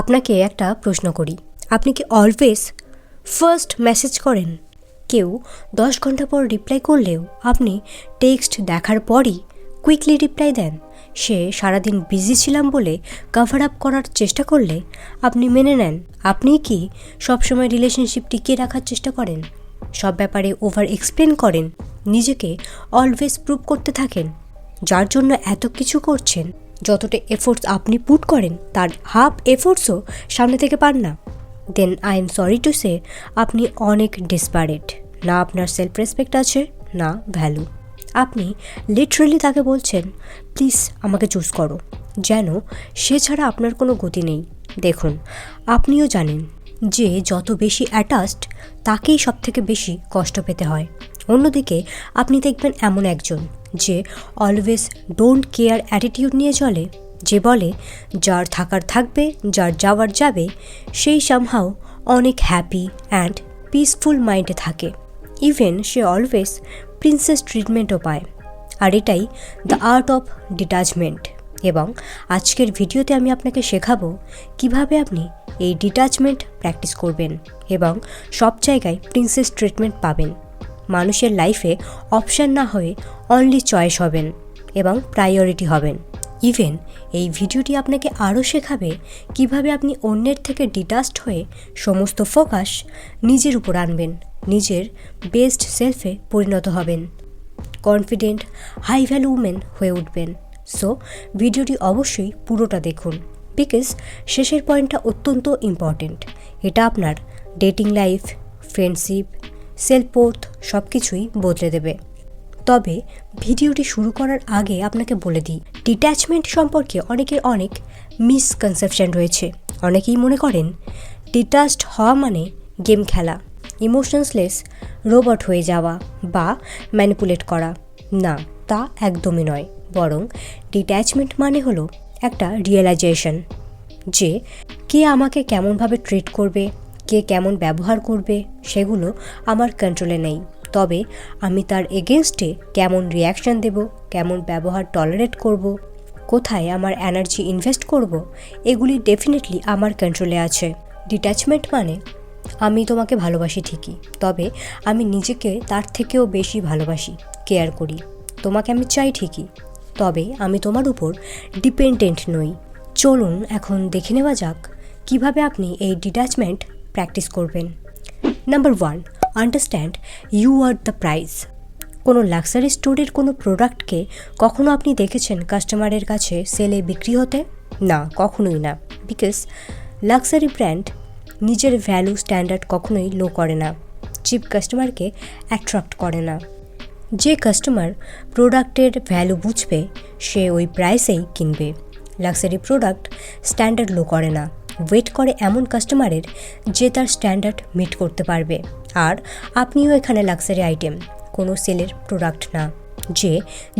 আপনাকে একটা প্রশ্ন করি, আপনি কি অলওয়েজ ফার্স্ট মেসেজ করেন? কেউ 10 ঘন্টা পর রিপ্লাই করলেও আপনি টেক্সট দেখার পরই কুইকলি রিপ্লাই দেন। সে সারাদিন বিজি ছিলাম বলে কভার আপ করার চেষ্টা করলে আপনি মেনে নেন। আপনি কি সবসময় রিলেশনশিপ টিকিয়ে রাখার চেষ্টা করেন? সব ব্যাপারে ওভার এক্সপ্লেন করেন, নিজেকে অলওয়েজ প্রুভ করতে থাকেন, যার জন্য এত কিছু করছেন। যতটা এফোর্টস আপনি পুট করেন তার হাফ এফোর্টসও সামনে থেকে পান না। Then I am sorry to say, আপনি অনেক ডিসপারেট। না আপনার সেলফ রেসপেক্ট আছে, না ভ্যালু। আপনি লিটারালি তাকে বলছেন, প্লিজ আমাকে চুজ করো, যেন সে ছাড়া আপনার কোনো গতি নেই। দেখুন, আপনিও জানেন যে যত বেশি অ্যাটাচড তাকেই সবথেকে বেশি কষ্ট পেতে হয়। অন্যদিকে আপনি দেখবেন এমন একজন যে অলওয়েজ ডোন্ট কেয়ার অ্যাটিটিউড নিয়ে চলে, যে বলে যার থাকার থাকবে, যার যাওয়ার যাবে, সেই সামহাও অনেক হ্যাপি অ্যান্ড পিসফুল মাইন্ডে থাকে। ইভেন সে অলওয়েজ প্রিন্সেস ট্রিটমেন্টও পায়। আর এটাই দ্য আর্ট অফ ডিটাচমেন্ট। এবং আজকের ভিডিওতে আমি আপনাকে শেখাবো কিভাবে আপনি এই ডিটাচমেন্ট প্র্যাকটিস করবেন এবং সব জায়গায় প্রিন্সেস ট্রিটমেন্ট পাবেন। মানুষের লাইফে অপশান না হয়ে অনলি চয়েস হবেন এবং প্রায়োরিটি হবেন। ইভেন এই ভিডিওটি আপনাকে আরও শেখাবে কিভাবে আপনি অন্যের থেকে ডিটাচড হয়ে সমস্ত ফোকাস নিজের উপর আনবেন, নিজের বেস্ট সেলফে পরিণত হবেন, কনফিডেন্ট হাই ভ্যালু উমেন হয়ে উঠবেন। সো ভিডিওটি অবশ্যই পুরোটা দেখুন, বিকজ শেষের পয়েন্টটা অত্যন্ত ইম্পর্টেন্ট। এটা আপনার dating life, friendship, self worth সব কিছুই বদলে দেবে। তবে ভিডিওটি শুরু করার আগে আপনাকে বলে দিই, ডিট্যাচমেন্ট সম্পর্কে অনেকের অনেক মিসকনসেপশন রয়েছে। অনেকেই মনে করেন ডিটাচড হওয়া মানে গেম খেলা, ইমোশনসলেস রোবট হয়ে যাওয়া বা ম্যানিপুলেট করা। না, তা একদমই নয়। বরং ডিট্যাচমেন্ট মানে হলো একটা রিয়েলাইজেশন যে কে আমাকে কেমনভাবে ট্রিট করবে, কে কেমন ব্যবহার করবে, সেগুলো আমার কন্ট্রোলে নেই। তবে আমি তার এগেনস্টে কেমন রিয়াকশান দেব, কেমন ব্যবহার টলারেট করব, কোথায় আমার এনার্জি ইনভেস্ট করব, এগুলি ডেফিনেটলি আমার কন্ট্রোলে আছে। ডিট্যাচমেন্ট মানে আমি তোমাকে ভালোবাসি ঠিকই, তবে আমি নিজেকে তার থেকেও বেশি ভালোবাসি, কেয়ার করি। তোমাকে আমি চাই ঠিকই, তবে আমি তোমার উপর ডিপেন্ডেন্ট নই। চলুন এখন দেখে নেওয়া যাক কিভাবে আপনি এই ডিট্যাচমেন্ট প্র্যাকটিস করবেন। Number 1, understand you are the price. কোনো লাক্সারি স্টোরের কোনো প্রোডাক্টকে কখনো আপনি দেখেছেন কাস্টমারের কাছে সেলে বিক্রি হতে? না, কখনোই না। বিকজ লাক্সারি ব্র্যান্ড নিজের ভ্যালু স্ট্যান্ডার্ড কখনোই লো করে না, চিপ কাস্টমারকে অ্যাট্রাক্ট করে না। যে কাস্টমার প্রোডাক্টের ভ্যালু বুঝবে সে ওই প্রাইসেই কিনবে। লাক্সারি প্রোডাক্ট স্ট্যান্ডার্ড লো করে না, ওয়েট করে এমন কাস্টমারের যে তার স্ট্যান্ডার্ড মিট করতে পারবে। আর আপনিও এখানে লাক্সারি আইটেম, কোনো সেলের প্রোডাক্ট না,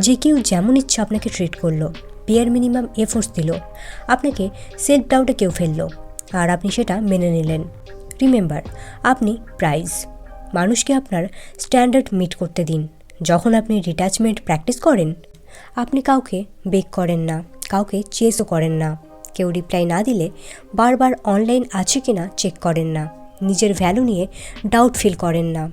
যে কেউ যেমন ইচ্ছা আপনাকে ট্রিট করলো, বিয়ার মিনিমাম এফোর্টস দিল, আপনাকে সেলফ ডাউটে কেউ ফেললো, আর আপনি সেটা মেনে নিলেন। রিমেম্বার, আপনি প্রাইস। মানুষকে আপনার স্ট্যান্ডার্ড মিট করতে দিন। যখন আপনি ডিট্যাচমেন্ট প্র্যাকটিস করেন, আপনি কাউকে বেক করেন না, কাউকে চেসও করেন না। কেউ রিপ্লাই না দিলে বারবার অনলাইন আছে কি না চেক করেন না, নিজের ভ্যালু নিয়ে ডাউট ফিল করেন না।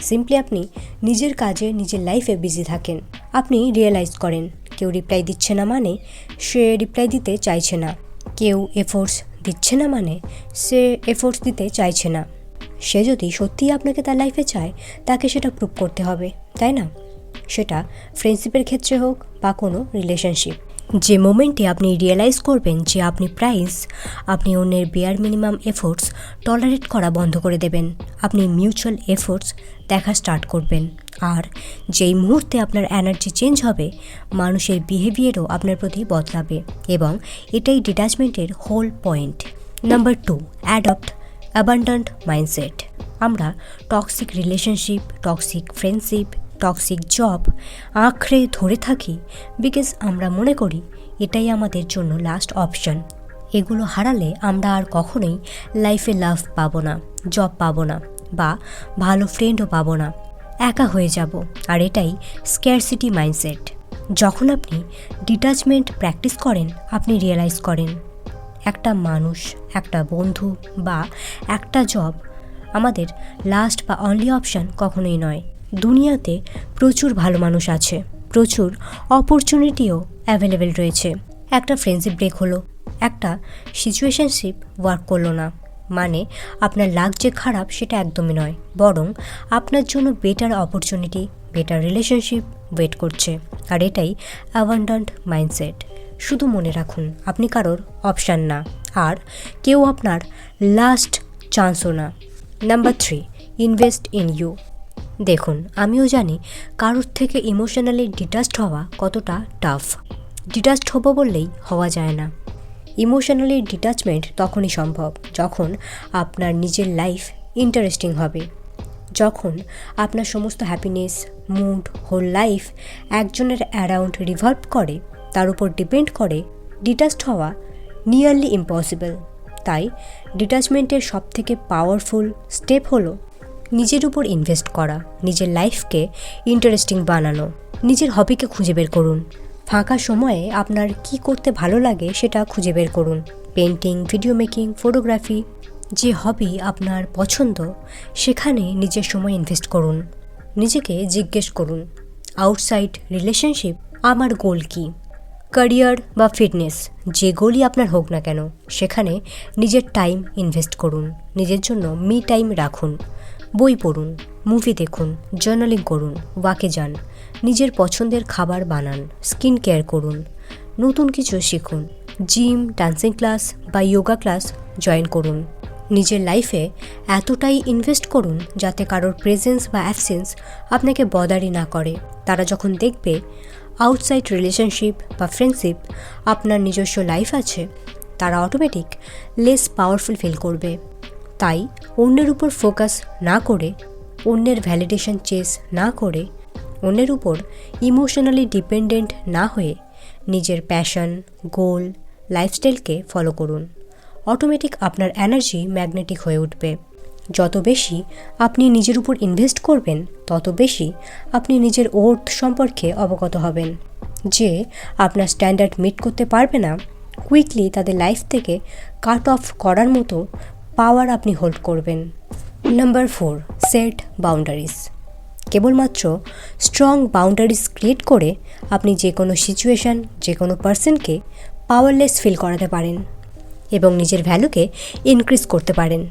সিম্পলি আপনি নিজের কাজে, নিজের লাইফে বিজি থাকেন। আপনি রিয়েলাইজ করেন কেউ রিপ্লাই দিচ্ছে না মানে সে রিপ্লাই দিতে চাইছে না, কেউ এফোর্টস দিচ্ছে না মানে সে এফোর্টস দিতে চাইছে না। সে যদি সত্যিই আপনাকে তার লাইফে চায়, তাকে সেটা প্রুভ করতে হবে, তাই না? সেটা ফ্রেন্ডশিপের ক্ষেত্রে হোক বা কোনো রিলেশনশিপ। যে মোমেন্টে আপনি রিয়েলাইজ করবেন যে আপনি প্রাইস, আপনি অন্যের বেয়ার মিনিমাম এফোর্টস টলারেট করা বন্ধ করে দেবেন। আপনি মিউচুয়াল এফোর্টস দেখা স্টার্ট করবেন। আর যেই মুহূর্তে আপনার এনার্জি চেঞ্জ হবে, মানুষের বিহেভিয়ারও আপনার প্রতি বদলাবে। এবং এটাই ডিট্যাচমেন্টের whole point. Number 2, adopt abundant mindset. আমরা toxic relationship, toxic friendship, toxic job আঁকড়ে ধরে থাকি বিকজ আমরা মনে করি এটাই আমাদের জন্য লাস্ট অপশন। এগুলো হারালে আমরা আর কখনোই লাইফে লাভ পাবো না, জব পাবো না, বা ভালো ফ্রেন্ডও পাবো না, একা হয়ে যাব। আর এটাই স্ক্যারসিটি মাইন্ডসেট। যখন আপনি ডিট্যাচমেন্ট প্র্যাকটিস করেন, আপনি রিয়েলাইজ করেন একটা মানুষ, একটা বন্ধু বা একটা জব আমাদের লাস্ট বা অনলি অপশান কখনোই নয়। দুনিয়াতে প্রচুর ভালো মানুষ আছে, প্রচুর অপরচুনিটিও অ্যাভেলেবেল রয়েছে। একটা ফ্রেন্ডশিপ ব্রেক হলো, একটা সিচুয়েশনশিপ ওয়ার্ক করলো না, মানে আপনার লাক যে খারাপ সেটা একদমই নয়, বরং আপনার জন্য better opportunity, better relationship wait করছে। আর এটাই অ্যাবান্ডান্ট মাইন্ডসেট। শুধু মনে রাখুন, আপনি কারোর অপশান না, আর কেউ আপনার লাস্ট চান্সও না। Number 3, invest in you. দেখুন, আমিও জানি কারোর থেকে ইমোশনালি ডিটাচড হওয়া কতটা টাফ। ডিটাচড হবো বললেই হওয়া যায় না। ইমোশনালি ডিটাচমেন্ট তখনই সম্ভব যখন আপনার নিজের লাইফ ইন্টারেস্টিং হবে, যখন আপনার সমস্ত হ্যাপিনেস, মুড, হোল লাইফ একজনের অ্যারাউন্ড রিভলভ করে, তার উপর ডিপেন্ড করে। ডিটাচড হওয়া নিয়ারলি ইম্পসিবল। তাই ডিটাচমেন্টের সবথেকে পাওয়ারফুল স্টেপ হলো নিজের উপর ইনভেস্ট করা, নিজের লাইফকে ইন্টারেস্টিং বানানো। নিজের হবিকে খুঁজে বের করুন। ফাঁকা সময়ে আপনার কি করতে ভালো লাগে সেটা খুঁজে বের করুন। পেন্টিং, ভিডিও মেকিং, ফটোগ্রাফি, যে হবি আপনার পছন্দ সেখানে নিজের সময় ইনভেস্ট করুন। নিজেকে জিজ্ঞেস করুন, আউটসাইড রিলেশনশিপ আমার গোল কী? ক্যারিয়ার বা ফিটনেস, যে গোলই আপনার হোক না কেন, সেখানে নিজের টাইম ইনভেস্ট করুন। নিজের জন্য মি টাইম রাখুন। বই পড়ুন, মুভি দেখুন, জার্নালিং করুন, ওয়াকে যান, নিজের পছন্দের খাবার বানান, স্কিন কেয়ার করুন, নতুন কিছু শিখুন, জিম, ডান্সিং ক্লাস বা যোগা ক্লাস জয়েন করুন। নিজের লাইফে এতটাই ইনভেস্ট করুন যাতে কারোর প্রেজেন্স বা অ্যাবসেন্স আপনাকে বদারই না করে। তারা যখন দেখবে আউটসাইড রিলেশনশিপ বা ফ্রেন্ডশিপ আপনার নিজস্ব লাইফ আছে, তারা অটোমেটিক লেস পাওয়ারফুল ফিল করবে। তাই অন্যের উপর ফোকাস না করে, অন্যের ভ্যালিডেশন চেস না করে, অন্যের উপর ইমোশনালি ডিপেন্ডেন্ট না হয়ে নিজের প্যাশন, গোল, লাইফস্টাইলকে ফলো করুন। অটোমেটিক আপনার এনার্জি ম্যাগনেটিক হয়ে উঠবে। যত বেশি আপনি নিজের উপর ইনভেস্ট করবেন, তত বেশি আপনি নিজের ওর্থ সম্পর্কে অবগত হবেন। যে আপনার স্ট্যান্ডার্ড মিট করতে পারবে না, কুইকলি তাদের লাইফ থেকে কাট অফ করার মতো পাওয়ার আপনি হোল্ড করবেন। Number 4, set boundaries. কেবলমাত্র স্ট্রং বাউন্ডারিজ ক্রিয়েট করে আপনি যে কোনো সিচুয়েশান, যে কোনো পার্সনকে পাওয়ারলেস ফিল করাতে পারেন এবং নিজের ভ্যালুকে ইনক্রিজ করতে পারেন।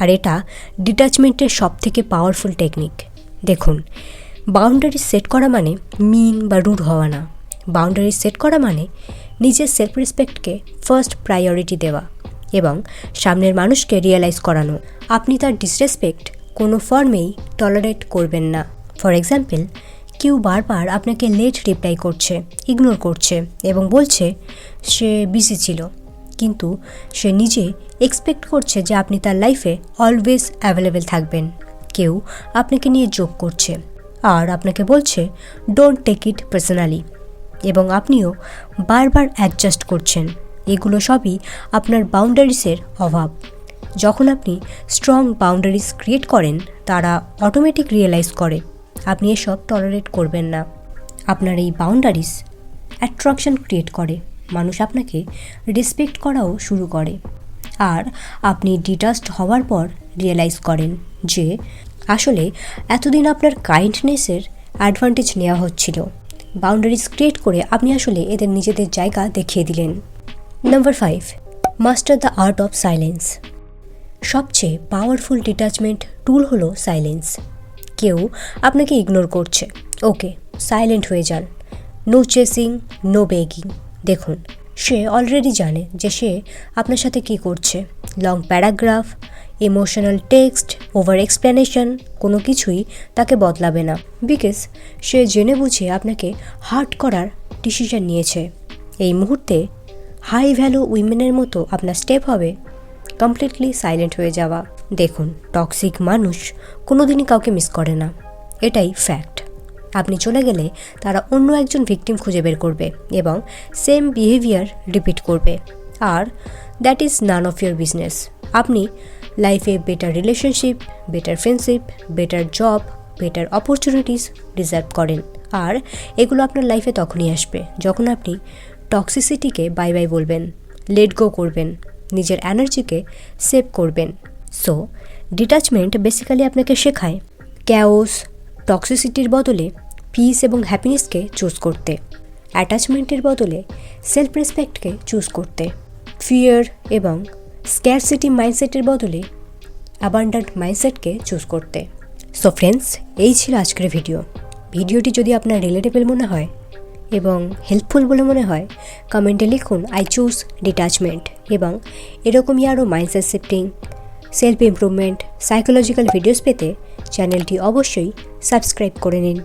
আর এটা ডিটাচমেন্টের সবথেকে পাওয়ারফুল টেকনিক। দেখুন, বাউন্ডারিজ সেট করা মানে মিন বা রুড হওয়া না। বাউন্ডারিজ সেট করা মানে নিজের সেলফ রেসপেক্টকে ফার্স্ট প্রায়োরিটি দেওয়া এবং সামনের মানুষকে রিয়েলাইজ করানো আপনি তার ডিসরেসপেক্ট কোনো ফর্মেই টলারেট করবেন না। ফর এক্সাম্পল, কেউ বারবার আপনাকে লেট রিপ্লাই করছে, ইগনোর করছে এবং বলছে সে বিজি ছিল, কিন্তু সে নিজে এক্সপেক্ট করছে যে আপনি তার লাইফে অলওয়েজ অ্যাভেলেবেল থাকবেন। কেউ আপনাকে নিয়ে জোক করছে আর আপনাকে বলছে ডোন্ট টেক ইট পার্সোনালি, এবং আপনিও বারবার অ্যাডজাস্ট করছেন। এগুলো সবই আপনার বাউন্ডারিসের অভাব। যখন আপনি স্ট্রং বাউন্ডারিজ ক্রিয়েট করেন, তারা অটোমেটিক রিয়েলাইজ করে আপনি এসব টলারেট করবেন না। আপনার এই বাউন্ডারিজ অ্যাট্রাকশন ক্রিয়েট করে, মানুষ আপনাকে রেসপেক্ট করাও শুরু করে। আর আপনি ডিটাচড হওয়ার পর রিয়েলাইজ করেন যে আসলে এতদিন আপনার কাইন্ডনেসের অ্যাডভান্টেজ নেওয়া হচ্ছিল। বাউন্ডারিজ ক্রিয়েট করে আপনি আসলে এদের নিজেদের জায়গা দেখিয়ে দিলেন। Number 5, master the art of silence. সবচেয়ে পাওয়ারফুল ডিটাচমেন্ট টুল হলো সাইলেন্স। কেউ আপনাকে ইগনোর করছে, ওকে, সাইলেন্ট হয়ে যান। No chasing, no begging. দেখুন, সে অলরেডি জানে যে সে আপনার সাথে কী করছে। Long paragraph, emotional text, over explanation কোনো কিছুই তাকে বদলাবে না, বিকজ সে জেনে বুঝে আপনাকে হার্ট করার ডিসিশন নিয়েছে। এই মুহূর্তে হাই ভ্যালু উইমেনের মতো আপনার স্টেপ হবে কমপ্লিটলি সাইলেন্ট হয়ে যাওয়া। দেখুন, টক্সিক মানুষ কোনোদিনই কাউকে মিস করে না, এটাই ফ্যাক্ট। আপনি চলে গেলে তারা অন্য একজন ভিকটিম খুঁজে বের করবে এবং সেম বিহেভিয়ার রিপিট করবে, আর that is none of your business. আপনি লাইফে better relationship, better friendship, better job, better opportunities deserve করেন, আর এগুলো আপনার লাইফে তখনই আসবে যখন আপনি টক্সিসিটিকে বাই বাই বলবেন, লেট গো করবেন নিজের এনার্জিকে সেভ করবেন। সো ডিটাচমেন্ট বেসিক্যালি আপনাকে শেখায় ক্যাওস, টক্সিসিটির বদলে পিস এবং হ্যাপিনেসকে চুজ করতে, অ্যাটাচমেন্টের বদলে সেলফ রেসপেক্টকে চুজ করতে, ফিয়ার এবং স্ক্যারসিটি মাইন্ডসেটের বদলে অ্যাবান্ডেন্ট মাইন্ডসেটকে চুজ করতে। সো ফ্রেন্ডস, এই ছিল আজকের ভিডিওটি যদি আপনার রিলেটেবল মনে হয় এবং হেল্পফুল বলে মনে হয়, কমেন্টে লিখুন আই চুজ ডিটাচমেন্ট, এবং এরকমই আরও mindset shifting, self improvement, psychological videos পেতে চ্যানেলটি অবশ্যই সাবস্ক্রাইব করে নিন।